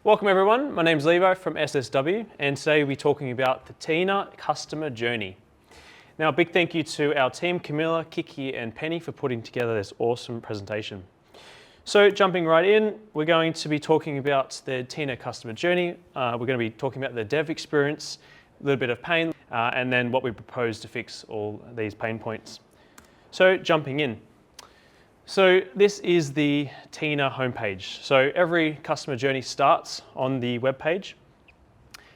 Welcome everyone, my name's Levi from SSW, and today we'll be talking about the Tina customer journey. Now, a big thank you to our team, Camilla, Kiki and Penny, for putting together this awesome presentation. So jumping right in, we're going to be talking about the Tina customer journey. We're going to be talking about the dev experience, a little bit of pain, and then what we propose to fix all these pain points. So jumping in. So this is the Tina homepage. So every customer journey starts on the web page.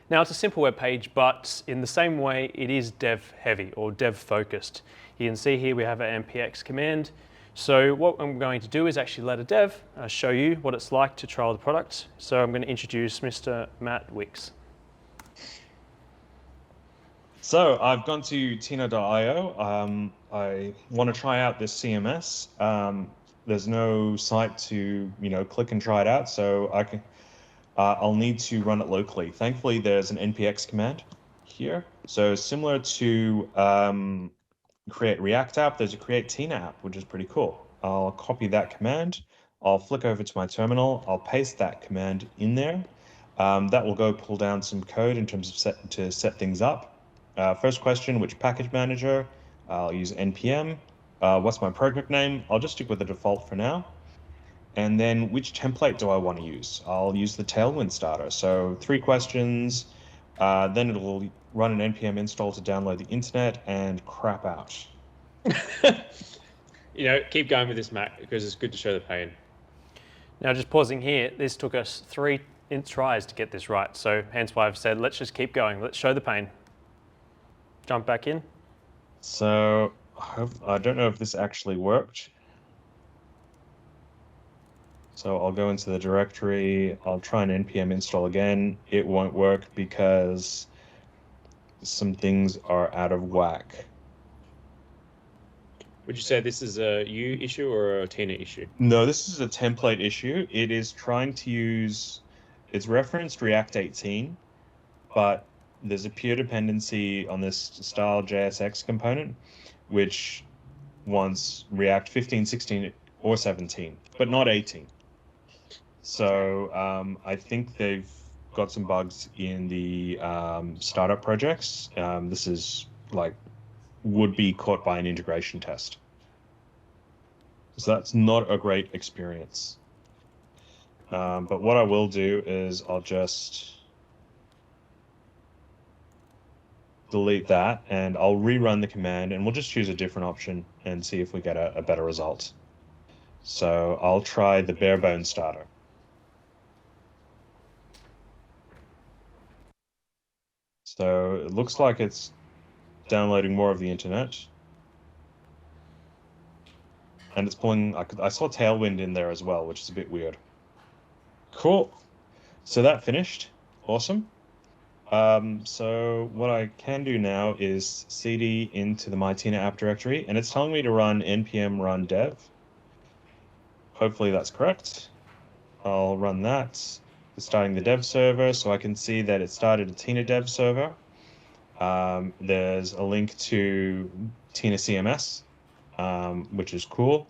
Now it's a simple web page, but in the same way it is dev heavy or dev focused. You can see here we have an npx command. So what I'm going to do is actually let a dev show you what it's like to trial the product. So I'm going to introduce Mr. Matt Wicks. So I've gone to tina.io. I want to try out this CMS. There's no site to click and try it out, so I'll need to run it locally. Thankfully, there's an npx command here. So similar to create React app, there's a create Tina app, which is pretty cool. I'll copy that command. I'll flick over to my terminal. I'll paste that command in there. That will go pull down some code in terms of to set things up. First question, which package manager? I'll use npm. What's my project name? I'll just stick with the default for now. And then which template do I want to use? I'll use the Tailwind starter. So 3 questions, then it'll run an npm install to download the internet and crap out. Keep going with this, Matt, because it's good to show the pain. Now just pausing here, this took us 3 tries to get this right. So hence why I've said, let's just keep going. Let's show the pain. Jump back in. So I don't know if this actually worked. So I'll go into the directory. I'll try an npm install again. It won't work because some things are out of whack. Would you say this is a you issue or a Tina issue? No, this is a template issue. It is trying to use, it's referenced React 18, but there's a pure dependency on this style JSX component, which wants React 15, 16, or 17, but not 18. So I think they've got some bugs in the startup projects. This is would be caught by an integration test. So that's not a great experience. But what I will do is I'll just delete that and I'll rerun the command and we'll just choose a different option and see if we get a better result. So I'll try the bare bones starter. So it looks like it's downloading more of the internet. And it's pulling, I saw Tailwind in there as well, which is a bit weird. Cool. So that finished. Awesome. So what I can do now is cd into the my Tina app directory, and it's telling me to run npm run dev. Hopefully that's correct. I'll run that. It's starting the dev server, so I can see that it started a Tina dev server. There's a link to TinaCMS, which is cool.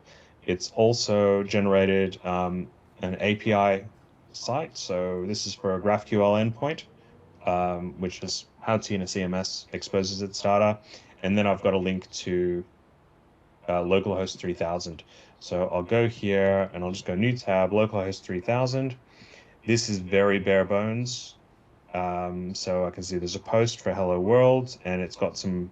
It's also generated an API site, so this is for a GraphQL endpoint. Which is how TinaCMS exposes its data. And then I've got a link to localhost 3000. So I'll go here and I'll just go new tab, localhost 3000. This is very bare bones. So I can see there's a post for Hello World and it's got some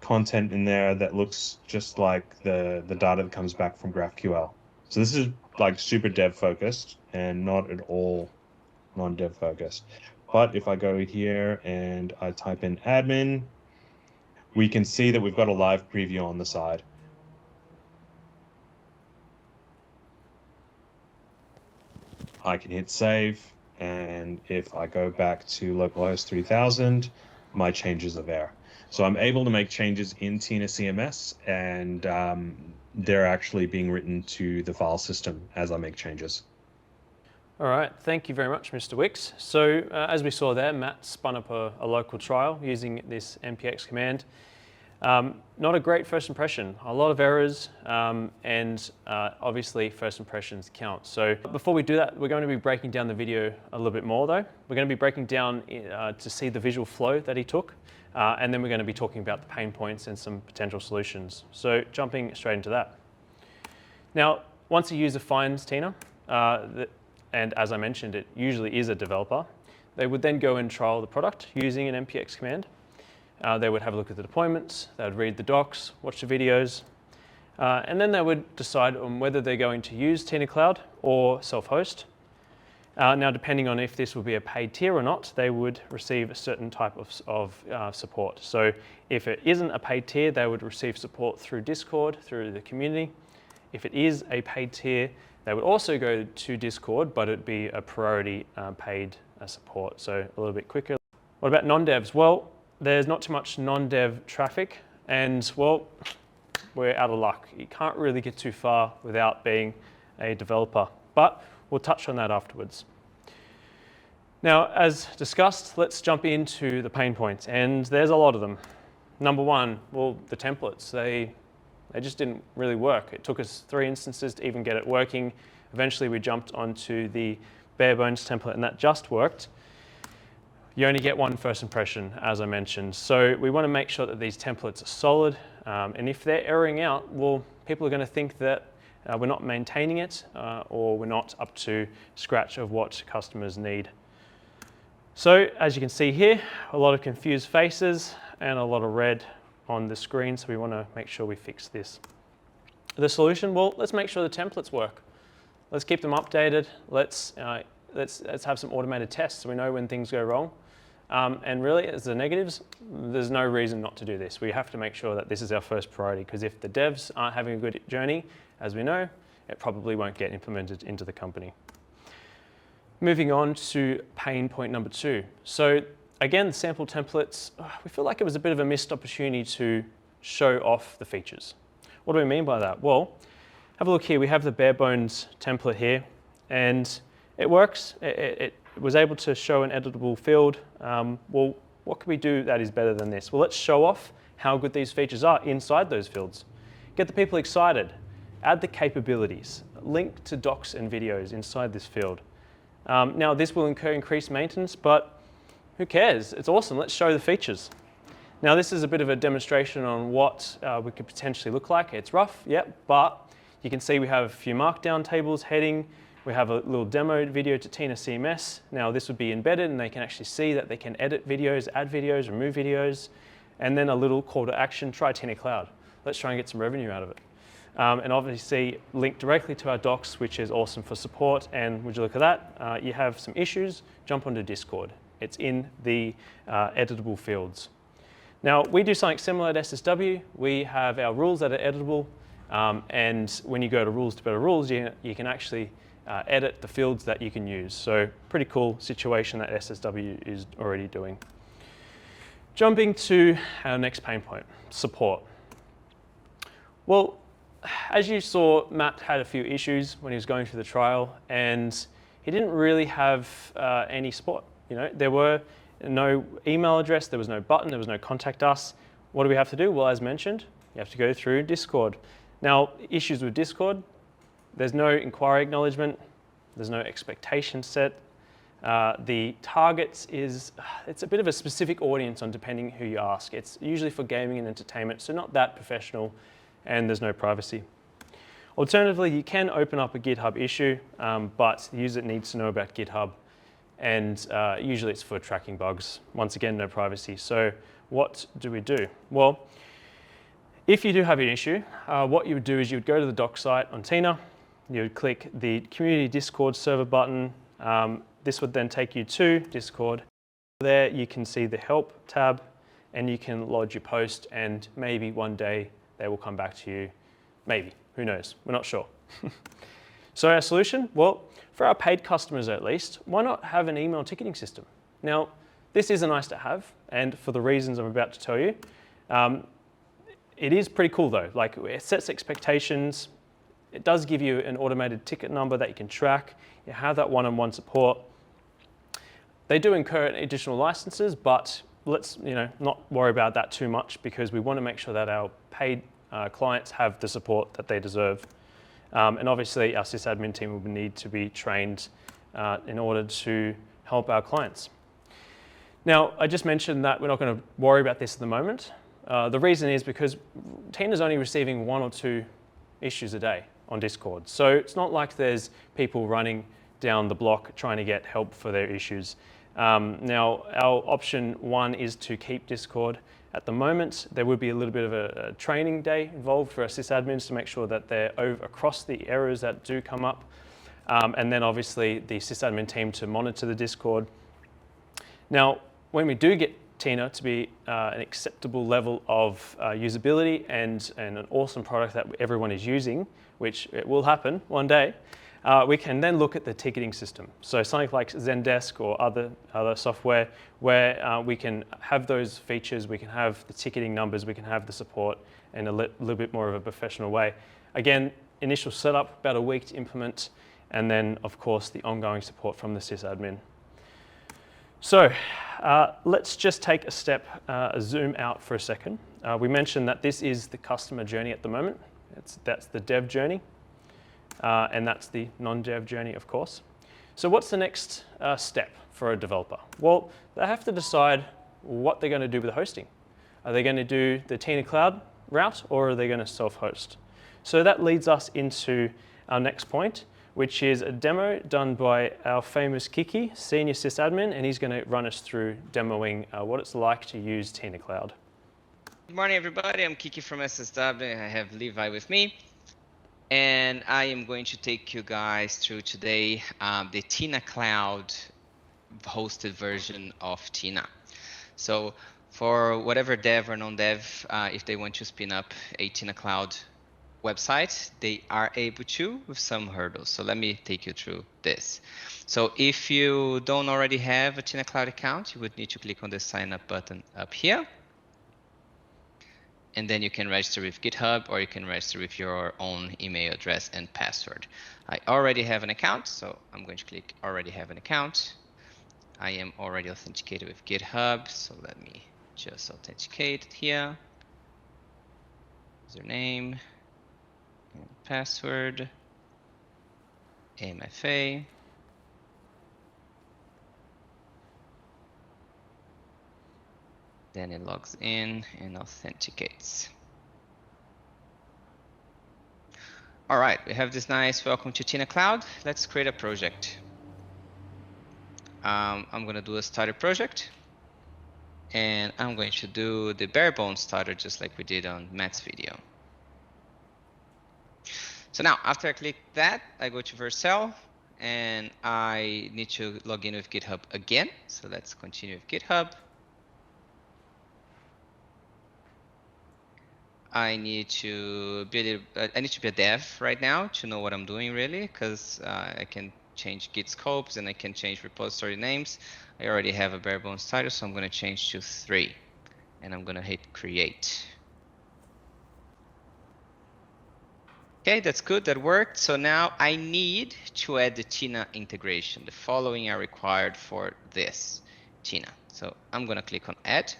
content in there that looks just like the data that comes back from GraphQL. So this is super dev focused and not at all non-dev focused. But if I go here and I type in admin, we can see that we've got a live preview on the side. I can hit save, and if I go back to localhost 3000, my changes are there. So I'm able to make changes in TinaCMS, and they're actually being written to the file system as I make changes. All right, thank you very much, Mr. Wicks. So as we saw there, Matt spun up a local trial using this npx command. Not a great first impression, a lot of errors, and obviously first impressions count. So before we do that, we're going to be breaking down the video a little bit more though. We're going to be breaking down to see the visual flow that he took, and then we're going to be talking about the pain points and some potential solutions. So jumping straight into that. Now, once a user finds Tina, and as I mentioned, it usually is a developer, they would then go and trial the product using an npx command. They would have a look at the deployments, they would read the docs, watch the videos, and then they would decide on whether they're going to use TinaCloud or self-host. Now, depending on if this would be a paid tier or not, they would receive a certain type of support. So if it isn't a paid tier, they would receive support through Discord, through the community. If it is a paid tier, they would also go to Discord, but it'd be a priority paid support, so a little bit quicker. What about non-devs? Well, there's not too much non-dev traffic, and well, we're out of luck. You can't really get too far without being a developer, but we'll touch on that afterwards. Now, as discussed, let's jump into the pain points, and there's a lot of them. Number one, well, the templates. They just didn't really work. It took us 3 instances to even get it working. Eventually, we jumped onto the bare bones template, and that just worked. You only get one first impression, as I mentioned. So we want to make sure that these templates are solid. And if they're erroring out, well, people are going to think that we're not maintaining it or we're not up to scratch of what customers need. So as you can see here, a lot of confused faces and a lot of red on the screen. So we want to make sure we fix this. The solution, well, let's make sure the templates work. Let's keep them updated. Let's have some automated tests so we know when things go wrong. And really, as the negatives, there's no reason not to do this. We have to make sure that this is our first priority, because if the devs aren't having a good journey, as we know, it probably won't get implemented into the company. Moving on to pain point number 2. So again, the sample templates, we feel like it was a bit of a missed opportunity to show off the features. What do we mean by that? Well, have a look here. We have the bare bones template here, and it works. It was able to show an editable field. Well, what can we do that is better than this? Well, let's show off how good these features are inside those fields. Get the people excited. Add the capabilities. Link to docs and videos inside this field. Now, this will incur increased maintenance, but who cares? It's awesome. Let's show the features. Now, this is a bit of a demonstration on what we could potentially look like. It's rough, yep, but you can see we have a few markdown tables heading. We have a little demo video to TinaCMS. Now this would be embedded and they can actually see that they can edit videos, add videos, remove videos, and then a little call to action, try TinaCloud. Let's try and get some revenue out of it. And obviously link directly to our docs, which is awesome for support. And would you look at that? You have some issues, jump onto Discord. It's in the editable fields. Now we do something similar at SSW. We have our rules that are editable. And when you go to rules to better rules, you can actually edit the fields that you can use. So pretty cool situation that SSW is already doing. Jumping to our next pain point, support. Well, as you saw, Matt had a few issues when he was going through the trial, and he didn't really have any support. You know, there were no email address, there was no button, there was no contact us. What do we have to do? Well, as mentioned, you have to go through Discord. Now, issues with Discord, there's no inquiry acknowledgement, there's no expectation set. The targets it's a bit of a specific audience on depending who you ask. It's usually for gaming and entertainment, so not that professional, and there's no privacy. Alternatively, you can open up a GitHub issue, but the user needs to know about GitHub, and usually it's for tracking bugs. Once again, no privacy. So what do we do? Well, if you do have an issue, what you would do is you would go to the doc site on Tina, you would click the community Discord server button. This would then take you to Discord. There you can see the help tab and you can lodge your post, and maybe one day they will come back to you. Maybe, who knows? We're not sure. So our solution, well, for our paid customers at least, why not have an email ticketing system? Now, this is a nice to have, and for the reasons I'm about to tell you. It is pretty cool though, like it sets expectations. It does give you an automated ticket number that you can track. You have that one-on-one support. They do incur additional licenses, but let's not worry about that too much, because we want to make sure that our paid clients have the support that they deserve. And obviously, our sysadmin team will need to be trained in order to help our clients. Now, I just mentioned that we're not going to worry about this at the moment. The reason is because Tina's only receiving 1 or 2 issues a day on Discord. So it's not like there's people running down the block trying to get help for their issues. Now, our option 1 is to keep Discord. At the moment, there would be a little bit of a training day involved for our sysadmins to make sure that they're across the errors that do come up. And then obviously the sysadmin team to monitor the Discord. Now, when we do get Tina to be an acceptable level of usability and an awesome product that everyone is using, which it will happen one day, we can then look at the ticketing system. So something like Zendesk or other software where we can have those features, we can have the ticketing numbers, we can have the support in a little bit more of a professional way. Again, initial setup, about a week to implement, and then of course the ongoing support from the sysadmin. So let's just take a step, zoom out for a second. We mentioned that this is the customer journey at the moment. That's the dev journey. And that's the non-dev journey, of course. So what's the next step for a developer? Well, they have to decide what they're going to do with the hosting. Are they going to do the TinaCloud route, or are they going to self-host? So that leads us into our next point, which is a demo done by our famous Kiki, senior sysadmin, and he's going to run us through demoing what it's like to use TinaCloud. Good morning, everybody. I'm Kiki from SSW. I have Levi with me. And I am going to take you guys through today the TinaCloud hosted version of Tina. So for whatever dev or non-dev, if they want to spin up a TinaCloud website, they are able to with some hurdles. So let me take you through this. So if you don't already have a TinaCloud account, you would need to click on the sign up button up here. And then you can register with GitHub, or you can register with your own email address and password. I already have an account, so I'm going to click already have an account. I am already authenticated with GitHub, so let me just authenticate it here. Username, and password, MFA. Then it logs in and authenticates. All right, we have this nice welcome to TinaCloud. Let's create a project. I'm going to do a starter project. And I'm going to do the bare bones starter just like we did on Matt's video. So now, after I click that, I go to Vercel. And I need to log in with GitHub again. So let's continue with GitHub. I need to be a dev right now to know what I'm doing really, because I can change Git scopes and I can change repository names. I already have a bare bones title, so I'm going to change to 3, and I'm going to hit create. Okay, that's good. That worked. So now I need to add the Tina integration. The following are required for this Tina. So I'm going to click on add.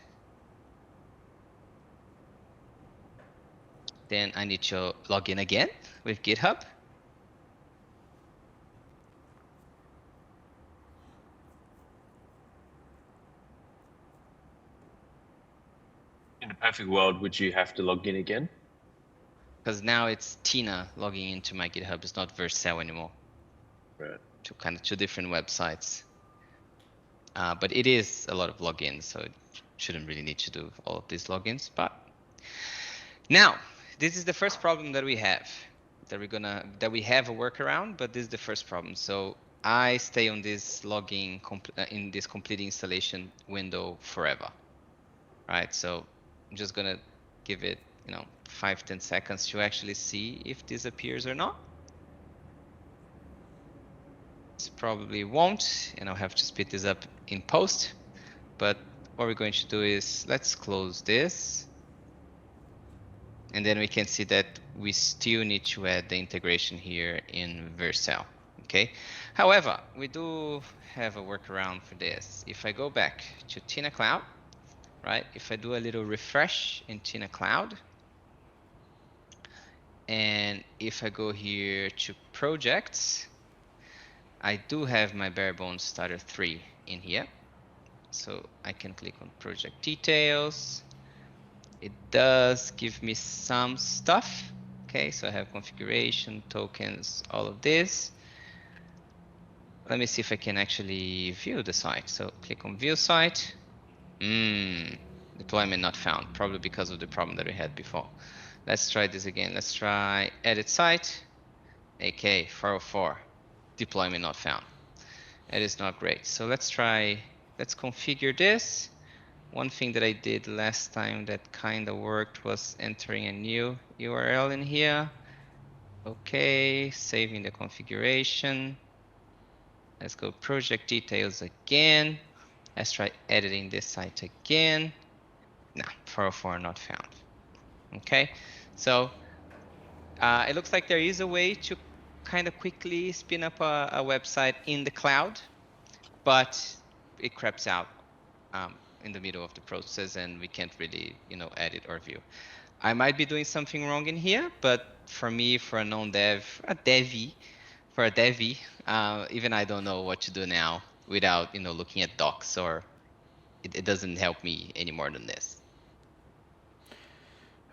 Then I need to log in again with GitHub. In a perfect world, would you have to log in again? Because now it's Tina logging into my GitHub. It's not Vercel anymore. Right. Two different websites. But it is a lot of logins, so it shouldn't really need to do all of these logins. But now, this is the first problem that we have. That we have a workaround, but this is the first problem. So I stay on this login in this complete installation window forever. Right? So I'm just gonna give it 5-10 seconds to actually see if this appears or not. This probably won't, and I'll have to speed this up in post. But what we're going to do is let's close this. And then we can see that we still need to add the integration here in Vercel. Okay. However, we do have a workaround for this. If I go back to TinaCloud right? If I do a little refresh in TinaCloud, and if I go here to projects, I do have my bare bones starter 3 in here. So I can click on project details. It does give me some stuff. Okay, so I have configuration, tokens, all of this. Let me see if I can actually view the site. So click on view site. Deployment not found, probably because of the problem that we had before. Let's try this again. Let's try edit site. AK 404, deployment not found. It is not great. So let's configure this. One thing that I did last time that kind of worked was entering a new URL in here. Okay, saving the configuration. Let's go project details again. Let's try editing this site again. No, 404 not found. Okay, so it looks like there is a way to kind of quickly spin up a website in the cloud, but it craps out in the middle of the process, and we can't really, edit or view. I might be doing something wrong in here, but for me, for a non-dev, for a devy, even I don't know what to do now without, looking at docs, or it doesn't help me any more than this.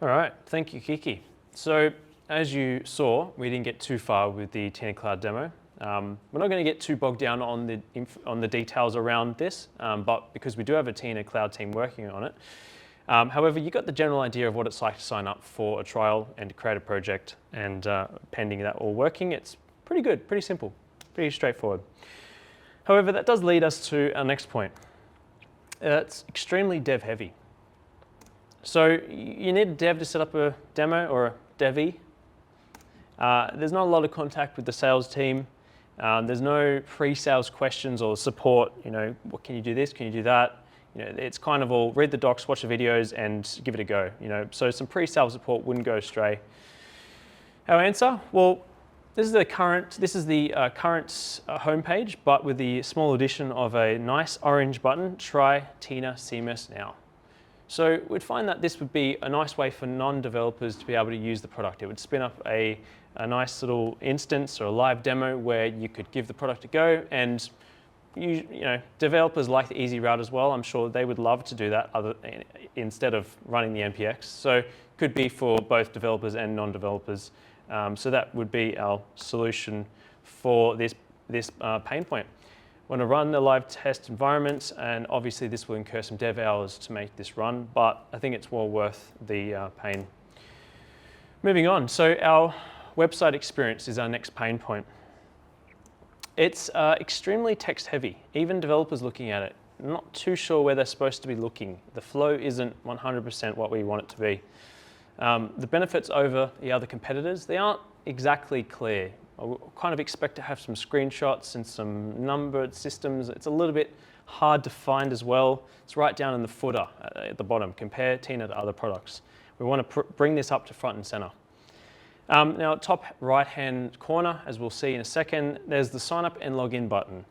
All right, thank you, Kiki. So as you saw, we didn't get too far with the TinaCloud demo. We're not going to get too bogged down on the details around this, but because we do have a TinaCloud team working on it. However, you got the general idea of what it's like to sign up for a trial and to create a project, and pending that all working, it's pretty good, pretty simple, pretty straightforward. However, that does lead us to our next point. It's extremely dev heavy. So you need a dev to set up a demo or a devy. There's not a lot of contact with the sales team. There's no pre-sales questions or support. What can you do this? Can you do that? It's kind of all read the docs, watch the videos, and give it a go. So some pre-sales support wouldn't go astray. Our answer? Well, this is the current homepage, but with the small addition of a nice orange button. Try TinaCMS now. So we'd find that this would be a nice way for non-developers to be able to use the product. It would spin up a nice little instance or a live demo where you could give the product a go, and developers like the easy route as well. I'm sure they would love to do that instead of running the NPX. So it could be for both developers and non-developers. So that would be our solution for this pain point. Want to run the live test environment, and obviously this will incur some dev hours to make this run, but I think it's well worth the pain. Moving on, so our website experience is our next pain point. It's extremely text heavy, even developers looking at it, not too sure where they're supposed to be looking. The flow isn't 100% what we want it to be. The benefits over the other competitors, they aren't exactly clear. I kind of expect to have some screenshots and some numbered systems. It's a little bit hard to find as well. It's right down in the footer at the bottom. Compare Tina to other products. We want to bring this up to front and center. Now, top right-hand corner, as we'll see in a second, there's the sign up and login button.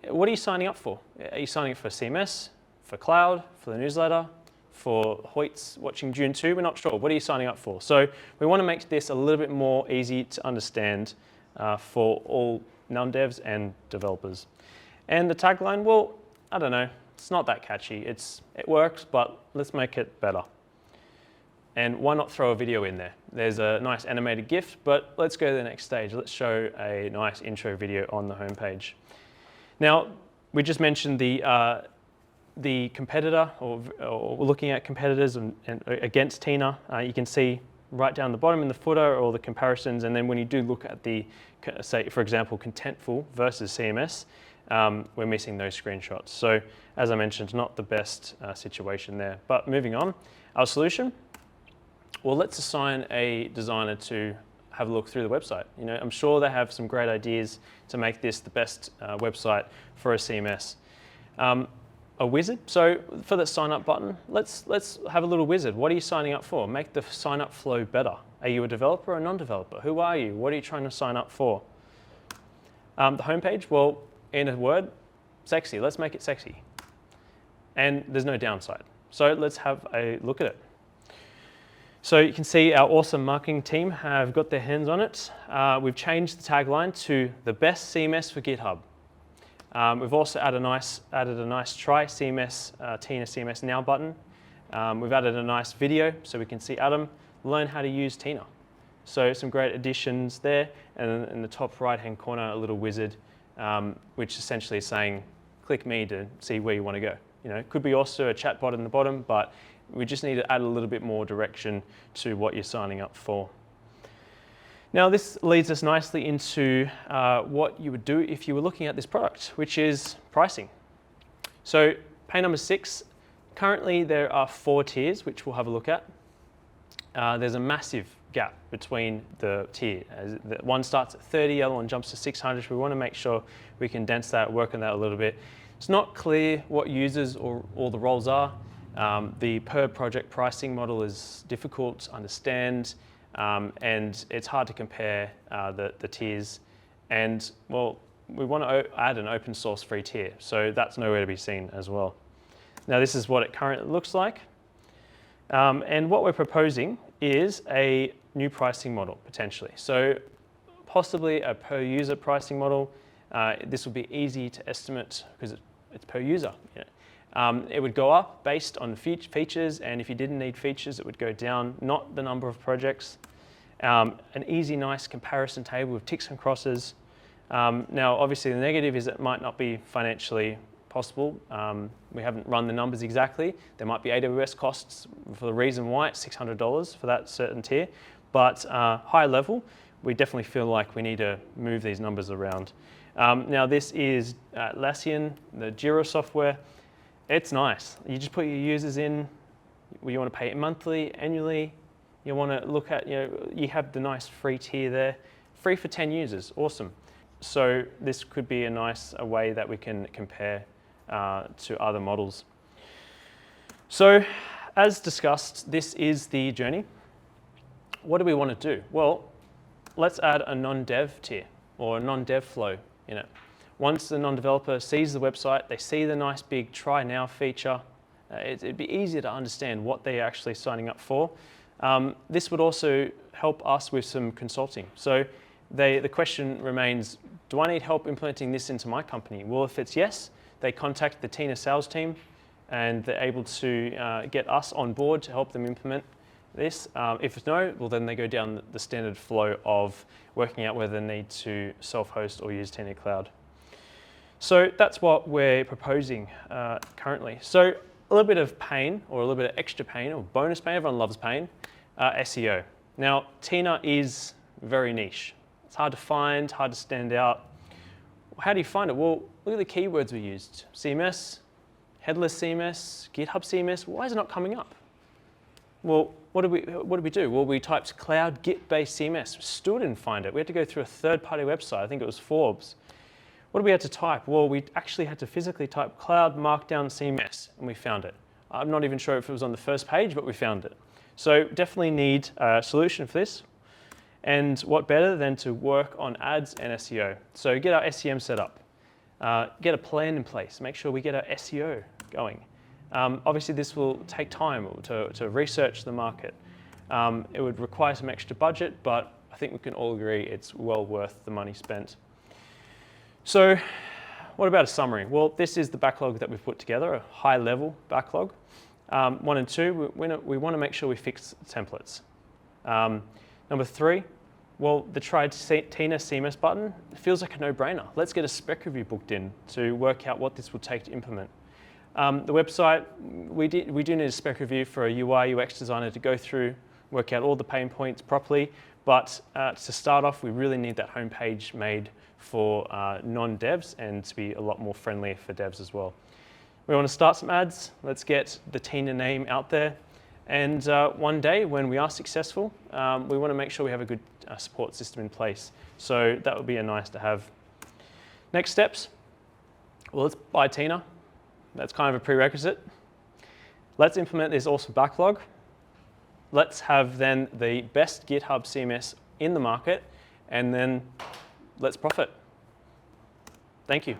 What are you signing up for? Are you signing up for CMS, for cloud, for the newsletter, for Hoyt's watching June 2? We're not sure. What are you signing up for? So we want to make this a little bit more easy to understand for all non-devs and developers. And the tagline, well, I don't know. It's not that catchy. It works, but let's make it better. And why not throw a video in there? There's a nice animated GIF, but let's go to the next stage. Let's show a nice intro video on the homepage. Now, we just mentioned the competitor, or looking at competitors and against Tina. You can see right down the bottom in the footer all the comparisons, and then when you do look at the, say, for example, Contentful versus CMS, we're missing those screenshots. So as I mentioned, not the best situation there. But moving on, our solution, well, let's assign a designer to have a look through the website. I'm sure they have some great ideas to make this the best website for a CMS. A wizard. So for the sign up button, let's have a little wizard. What are you signing up for? Make the sign up flow better. Are you a developer or a non-developer? Who are you? What are you trying to sign up for? The homepage, well, in a word, sexy. Let's make it sexy. And there's no downside. So let's have a look at it. So you can see our awesome marketing team have got their hands on it. We've changed the tagline to the best CMS for GitHub. We've also added a nice try CMS, TinaCMS now button. We've added a nice video so we can see Adam learn how to use Tina. So some great additions there, and in the top right-hand corner, a little wizard, which essentially is saying, click me to see where you want to go. You know, it could be also a chatbot in the bottom, but we just need to add a little bit more direction to what you're signing up for. Now this leads us nicely into what you would do if you were looking at this product, which is pricing. So pay number 6, currently there are 4 tiers, which we'll have a look at. There's a massive gap between the tier. One starts at 30, the other one jumps to 600. We want to make sure we condense that, work on that a little bit. It's not clear what users or all the roles are. The per project pricing model is difficult to understand, and it's hard to compare the tiers. And well, we want to add an open source free tier, so that's nowhere to be seen as well. Now this is what it currently looks like. And what we're proposing is a new pricing model, potentially. So possibly a per user pricing model. This will be easy to estimate because it's per user. It would go up based on features, and if you didn't need features, it would go down, not the number of projects. An easy, nice comparison table with ticks and crosses. Now, obviously, the negative is it might not be financially possible. We haven't run the numbers exactly. There might be AWS costs for the reason why it's $600 for that certain tier. But high level, we definitely feel like we need to move these numbers around. Now, this is Atlassian, the Jira software. It's nice. You just put your users in. You want to pay it monthly, annually. You want to look at, you have the nice free tier there. Free for 10 users, awesome. So this could be a nice way that we can compare to other models. So as discussed, this is the journey. What do we want to do? Well, let's add a non-dev tier or a non-dev flow in it. Once the non-developer sees the website, they see the nice big try now feature, it'd be easier to understand what they're actually signing up for. This would also help us with some consulting. So the question remains, do I need help implementing this into my company? Well, if it's yes, they contact the Tina sales team and they're able to get us on board to help them implement this. If it's no, well then they go down the standard flow of working out whether they need to self-host or use TinaCloud. So that's what we're proposing currently. So a little bit of pain, or a little bit of extra pain, or bonus pain, everyone loves pain, SEO. Now, Tina is very niche. It's hard to find, hard to stand out. How do you find it? Well, look at the keywords we used. CMS, headless CMS, GitHub CMS. Why is it not coming up? Well, what did we do? Well, we typed cloud Git-based CMS. Still didn't find it. We had to go through a third-party website. I think it was Forbes. What did we have to type? Well, we actually had to physically type cloud markdown CMS, and we found it. I'm not even sure if it was on the first page, but we found it. So definitely need a solution for this. And what better than to work on ads and SEO? So get our SEM set up. Get a plan in place. Make sure we get our SEO going. Obviously, this will take time to research the market. It would require some extra budget, but I think we can all agree it's well worth the money spent. So what about a summary? Well, this is the backlog that we've put together, a high-level backlog. 1 and 2, we want to make sure we fix templates. Number 3, well, the try Tina CMS button feels like a no-brainer. Let's get a spec review booked in to work out what this will take to implement. The website, we do need a spec review for a UI UX designer to go through, work out all the pain points properly. But to start off, we really need that homepage made for non-devs and to be a lot more friendly for devs as well. We want to start some ads. Let's get the Tina name out there. And one day when we are successful, we want to make sure we have a good support system in place. So that would be a nice to have. Next steps. Well, let's buy Tina. That's kind of a prerequisite. Let's implement this awesome backlog. Let's have then the best GitHub CMS in the market, and then let's profit. Thank you.